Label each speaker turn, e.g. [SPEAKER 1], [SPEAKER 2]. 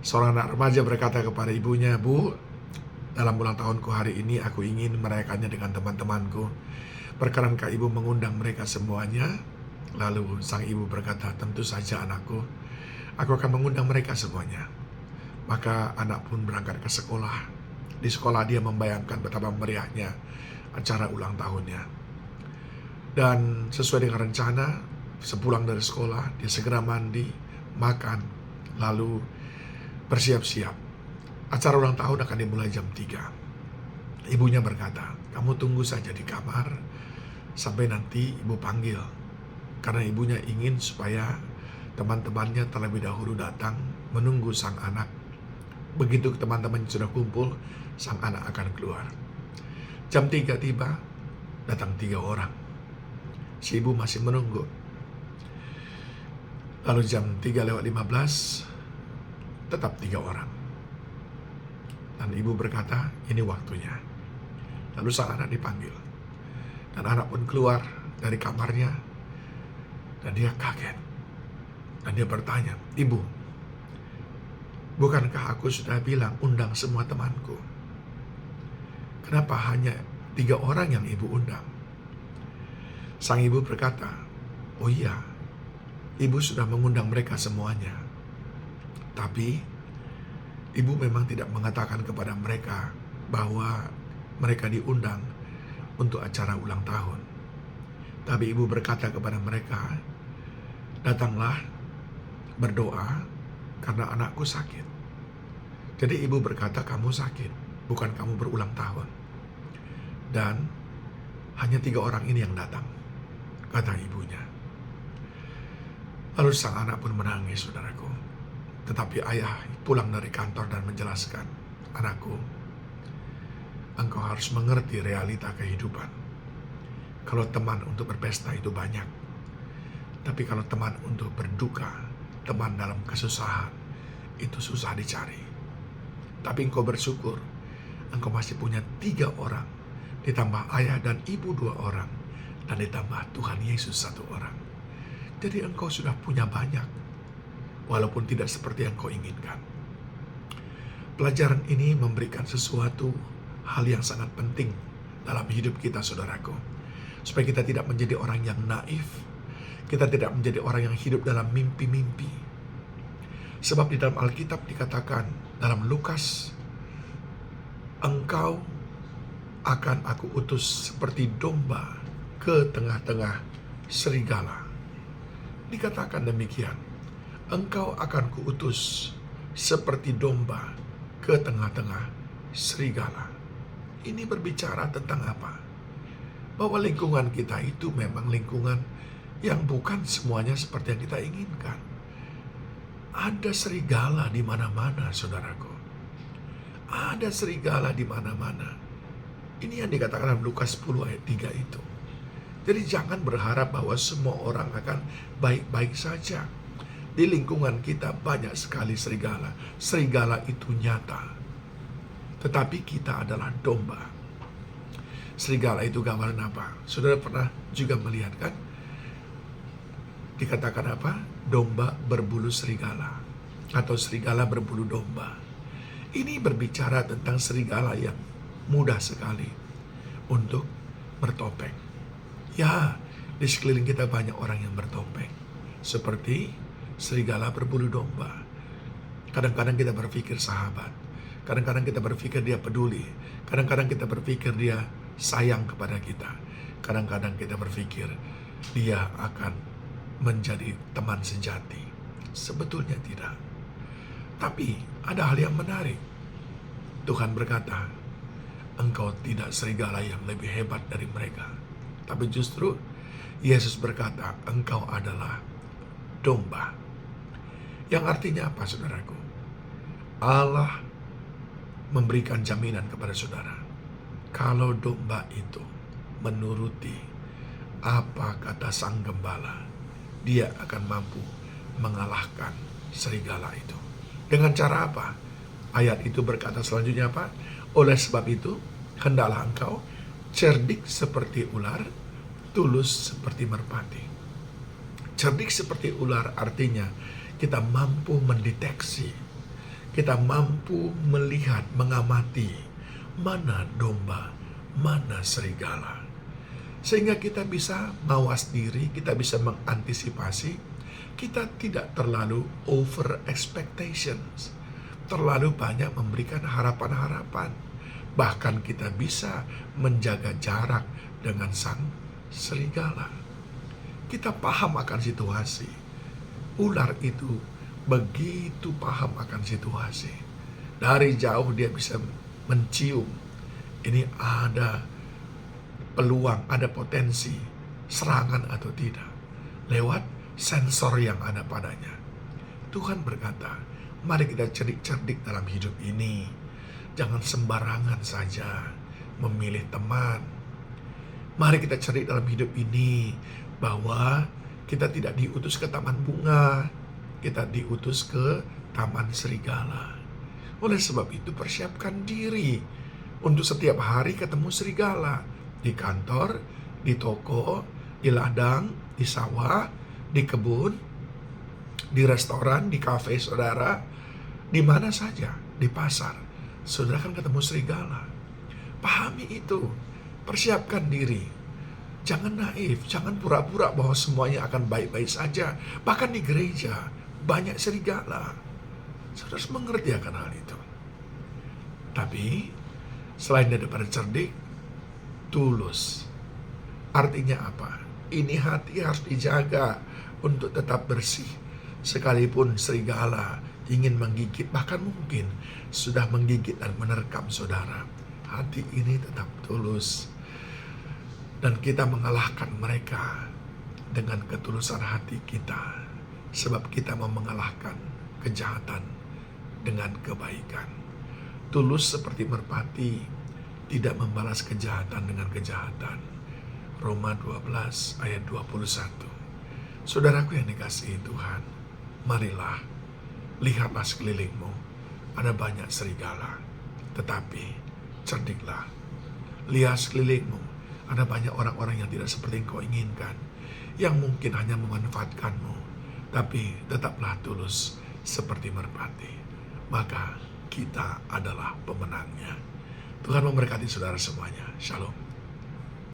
[SPEAKER 1] Seorang anak remaja berkata kepada ibunya, "Bu, dalam ulang tahunku hari ini aku ingin merayakannya dengan teman-temanku. Perkenankah ibu mengundang mereka semuanya?" Lalu sang ibu berkata, "Tentu saja anakku, aku akan mengundang mereka semuanya." Maka anak pun berangkat ke sekolah. Di sekolah dia membayangkan betapa meriahnya acara ulang tahunnya. Dan sesuai dengan rencana, sepulang dari sekolah, dia segera mandi, makan, lalu bersiap-siap. Acara ulang tahun akan dimulai jam 3. Ibunya berkata, "Kamu tunggu saja di kamar sampai nanti ibu panggil." Karena ibunya ingin supaya teman-temannya terlebih dahulu datang menunggu sang anak. Begitu teman-teman sudah kumpul, sang anak akan keluar. Jam 3 tiba, datang 3 orang. Si ibu masih menunggu. Lalu jam 3:15, tetap 3 orang. Dan ibu berkata, "Ini waktunya." Lalu sang anak dipanggil. Dan anak pun keluar dari kamarnya. Dan dia kaget. Dan dia bertanya, "Ibu, bukankah aku sudah bilang undang semua temanku? Kenapa hanya 3 orang yang ibu undang?" Sang ibu berkata, "Oh iya, ibu sudah mengundang mereka semuanya. Tapi ibu memang tidak mengatakan kepada mereka bahwa mereka diundang untuk acara ulang tahun. Tapi ibu berkata kepada mereka, 'Datanglah berdoa karena anakku sakit.' Jadi ibu berkata kamu sakit, bukan kamu berulang tahun. Dan hanya 3 orang ini yang datang," kata ibunya. Lalu sang anak pun menangis, saudaraku. Tetapi ayah pulang dari kantor dan menjelaskan, "Anakku, engkau harus mengerti realita kehidupan. Kalau teman untuk berpesta itu banyak. Tapi kalau teman untuk berduka, teman dalam kesusahan, itu susah dicari. Tapi engkau bersyukur, engkau masih punya 3 orang, ditambah ayah dan ibu 2 orang, dan ditambah Tuhan Yesus 1 orang. Jadi engkau sudah punya banyak, walaupun tidak seperti yang kau inginkan." Pelajaran ini memberikan sesuatu hal yang sangat penting dalam hidup kita, saudaraku. Supaya kita tidak menjadi orang yang naif, kita tidak menjadi orang yang hidup dalam mimpi-mimpi. Sebab di dalam Alkitab dikatakan dalam Lukas, "Engkau akan aku utus seperti domba ke tengah-tengah serigala." Dikatakan demikian, "Engkau akan kuutus seperti domba ke tengah-tengah serigala." Ini berbicara tentang apa? Bahwa lingkungan kita itu memang lingkungan yang bukan semuanya seperti yang kita inginkan. Ada serigala di mana-mana, saudaraku. Ada serigala di mana-mana. Ini yang dikatakan dalam Lukas 10 ayat 3 itu. Jadi jangan berharap bahwa semua orang akan baik-baik saja. Di lingkungan kita banyak sekali serigala. Serigala itu nyata. Tetapi kita adalah domba. Serigala itu gambaran apa? Saudara pernah juga melihat kan? Dikatakan apa? Domba berbulu serigala. Atau serigala berbulu domba. Ini berbicara tentang serigala yang mudah sekali untuk bertopeng. Ya, di sekeliling kita banyak orang yang bertopeng. Seperti serigala berbulu domba. Kadang-kadang kita berpikir sahabat. Kadang-kadang kita berpikir dia peduli. Kadang-kadang kita berpikir dia sayang kepada kita. Kadang-kadang kita berpikir dia akan menjadi teman sejati. Sebetulnya tidak. Tapi ada hal yang menarik. Tuhan berkata, "Engkau tidak serigala yang lebih hebat dari mereka." Tapi justru Yesus berkata, "Engkau adalah domba." Yang artinya apa, saudaraku? Allah memberikan jaminan kepada saudara. Kalau domba itu menuruti apa kata sang gembala, dia akan mampu mengalahkan serigala itu. Dengan cara apa? Ayat itu berkata selanjutnya apa? "Oleh sebab itu, hendaklah engkau cerdik seperti ular, tulus seperti merpati." Cerdik seperti ular artinya kita mampu mendeteksi, kita mampu melihat, mengamati mana domba, mana serigala. Sehingga kita bisa mawas diri, kita bisa mengantisipasi, kita tidak terlalu over expectations, terlalu banyak memberikan harapan-harapan. Bahkan kita bisa menjaga jarak dengan sang serigala. Kita paham akan situasi. Ular itu begitu paham akan situasi. Dari jauh dia bisa mencium. Ini ada peluang, ada potensi serangan atau tidak. Lewat sensor yang ada padanya. Tuhan berkata, mari kita cerdik-cerdik dalam hidup ini. Jangan sembarangan saja memilih teman. Mari kita cerdik dalam hidup ini bahwa kita tidak diutus ke taman bunga, kita diutus ke taman serigala. Oleh sebab itu persiapkan diri untuk setiap hari ketemu serigala. Di kantor, di toko, di ladang, di sawah, di kebun, di restoran, di kafe saudara, di mana saja, di pasar. Saudara akan ketemu serigala. Pahami itu, persiapkan diri. Jangan naif, jangan pura-pura bahwa semuanya akan baik-baik saja. Bahkan di gereja, banyak serigala. Saudara harus mengerti akan hal itu. Tapi, selain daripada cerdik, tulus. Artinya apa? Ini hati harus dijaga untuk tetap bersih. Sekalipun serigala ingin menggigit, bahkan mungkin sudah menggigit dan menerkam saudara. Hati ini tetap tulus. Dan kita mengalahkan mereka dengan ketulusan hati kita. Sebab kita mau mengalahkan kejahatan dengan kebaikan. Tulus seperti merpati, tidak membalas kejahatan dengan kejahatan. Roma 12 ayat 21. Saudaraku yang dikasihi Tuhan, marilah, lihatlah sekelilingmu. Ada banyak serigala, tetapi cerdiklah. Lihat sekelilingmu. Ada banyak orang-orang yang tidak seperti yang kau inginkan, yang mungkin hanya memanfaatkanmu, tapi tetaplah tulus seperti merpati. Maka kita adalah pemenangnya. Tuhan memberkati saudara semuanya. Shalom.